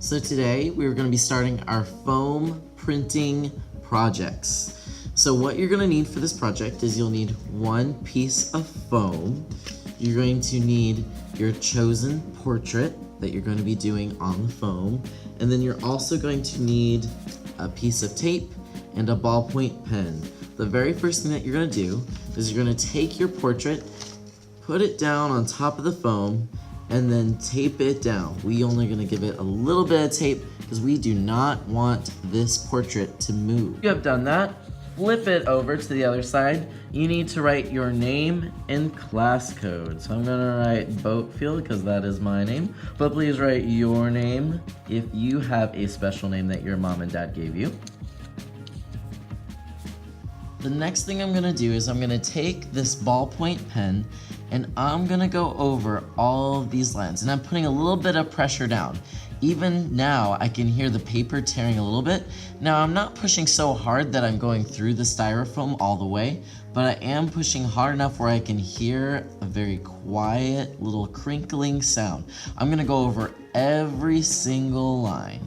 So today we're going to be starting our foam printing projects. So what you're going to need for this project is you'll need one piece of foam. You're going to need your chosen portrait that you're going to be doing on the foam. And then you're also going to need a piece of tape and a ballpoint pen. The very first thing that you're going to do is you're going to take your portrait, put it down on top of the foam, and then tape it down. We only going to give it a little bit of tape because we do not want this portrait to move. You have done that. Flip it over to the other side. You need to write your name and class code. So I'm gonna write Boatfield because that is my name, but please write your name if you have a special name that your mom and dad gave you. The next thing I'm gonna do is I'm gonna take this ballpoint pen and I'm gonna go over all of these lines, and I'm putting a little bit of pressure down. Even now, I can hear the paper tearing a little bit. Now, I'm not pushing so hard that I'm going through the styrofoam all the way, but I am pushing hard enough where I can hear a very quiet little crinkling sound. I'm gonna go over every single line.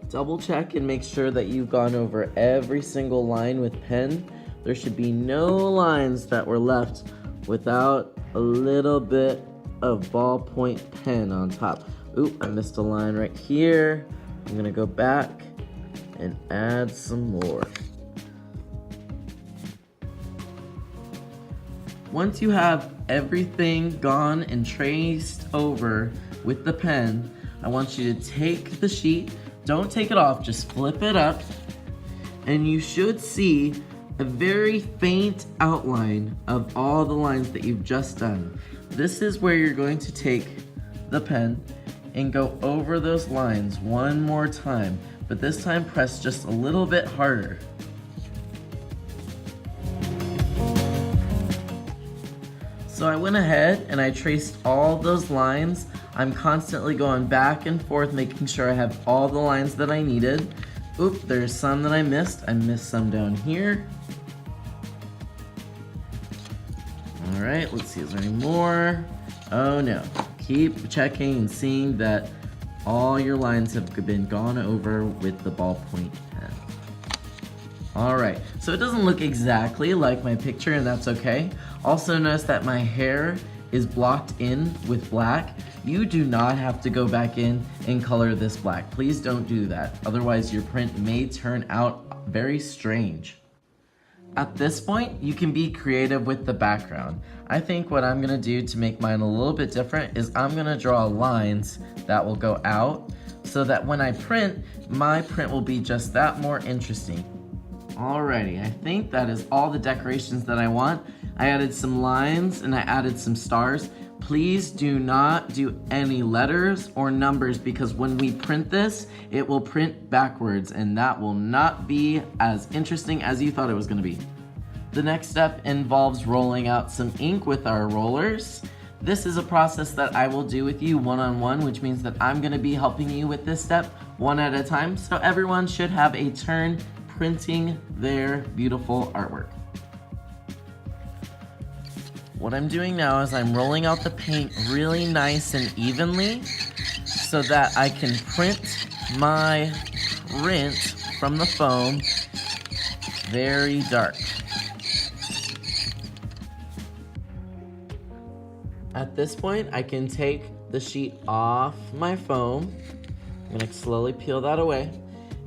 Double check and make sure that you've gone over every single line with pen. There should be no lines that were left without a little bit of ballpoint pen on top. Oop, I missed a line right here. I'm gonna go back and add some more. Once you have everything gone and traced over with the pen, I want you to take the sheet, don't take it off, just flip it up, and you should see a very faint outline of all the lines that you've just done. This is where you're going to take the pen and go over those lines one more time, but this time press just a little bit harder. So I went ahead and I traced all those lines. I'm constantly going back and forth, making sure I have all the lines that I needed. Oop, there's some that I missed. I missed some down here. All right, let's see, is there any more? Oh no, keep checking and seeing that all your lines have been gone over with the ballpoint pen. All right, so it doesn't look exactly like my picture, and that's okay. Also notice that my hair is blocked in with black. You do not have to go back in and color this black. Please don't do that. Otherwise, your print may turn out very strange. At this point, you can be creative with the background. I think what I'm gonna do to make mine a little bit different is I'm gonna draw lines that will go out so that when I print, my print will be just that more interesting. Alrighty, I think that is all the decorations that I want. I added some lines and I added some stars. Please do not do any letters or numbers because when we print this, it will print backwards and that will not be as interesting as you thought it was going to be. The next step involves rolling out some ink with our rollers. This is a process that I will do with you one-on-one, which means that I'm going to be helping you with this step one at a time. So everyone should have a turn printing their beautiful artwork. What I'm doing now is I'm rolling out the paint really nice and evenly so that I can print my print from the foam very dark. At this point, I can take the sheet off my foam. I'm gonna slowly peel that away.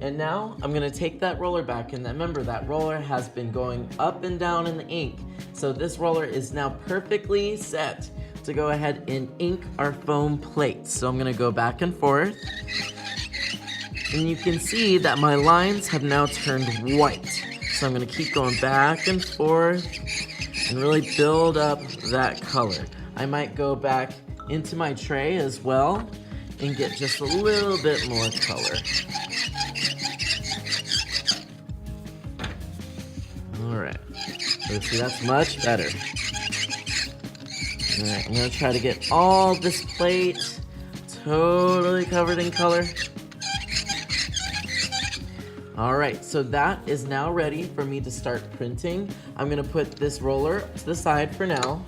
And now I'm gonna take that roller back, and remember that roller has been going up and down in the ink. So this roller is now perfectly set to go ahead and ink our foam plates. So I'm gonna go back and forth. And you can see that my lines have now turned white. So I'm gonna keep going back and forth and really build up that color. I might go back into my tray as well and get just a little bit more color. All right, let's see, that's much better. All right, I'm gonna try to get all this plate totally covered in color. All right, so that is now ready for me to start printing. I'm gonna put this roller to the side for now.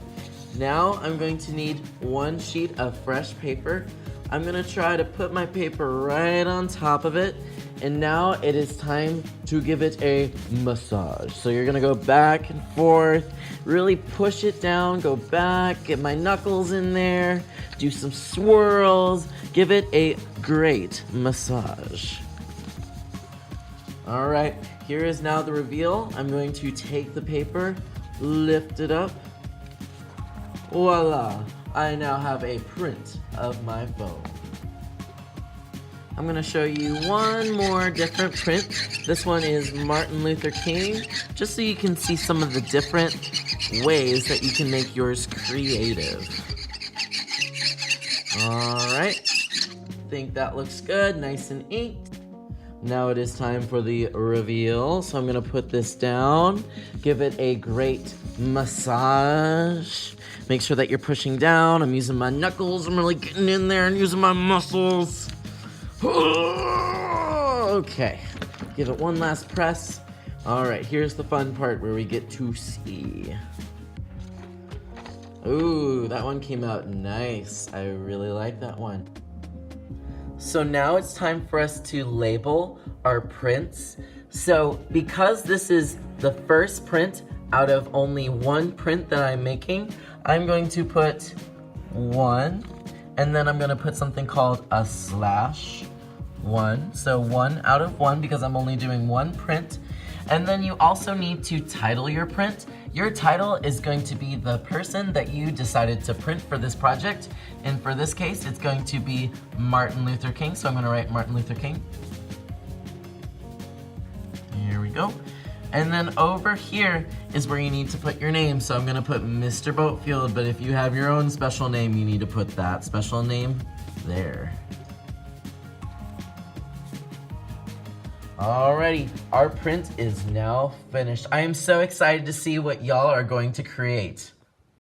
Now I'm going to need one sheet of fresh paper. I'm gonna try to put my paper right on top of it. And now it is time to give it a massage. So you're gonna go back and forth, really push it down, go back, get my knuckles in there, do some swirls, give it a great massage. All right, here is now the reveal. I'm going to take the paper, lift it up. Voila, I now have a print of my phone. I'm gonna show you one more different print. This one is Martin Luther King, just so you can see some of the different ways that you can make yours creative. All right, think that looks good, nice and inked. Now it is time for the reveal. So I'm gonna put this down, give it a great massage. Make sure that you're pushing down. I'm using my knuckles, I'm really getting in there and using my muscles. Okay, give it one last press. All right, here's the fun part where we get to see. Ooh, that one came out nice. I really like that one. So now it's time for us to label our prints. So because this is the first print out of only one print that I'm making, I'm going to put 1, and then I'm gonna put something called a /1. So 1 out of 1 because I'm only doing one print. And then you also need to title your print. Your title is going to be the person that you decided to print for this project. And for this case, it's going to be Martin Luther King. So I'm gonna write Martin Luther King. Here we go. And then over here is where you need to put your name. So I'm gonna put Mr. Boatfield, but if you have your own special name, you need to put that special name there. Alrighty, our print is now finished. I am so excited to see what y'all are going to create.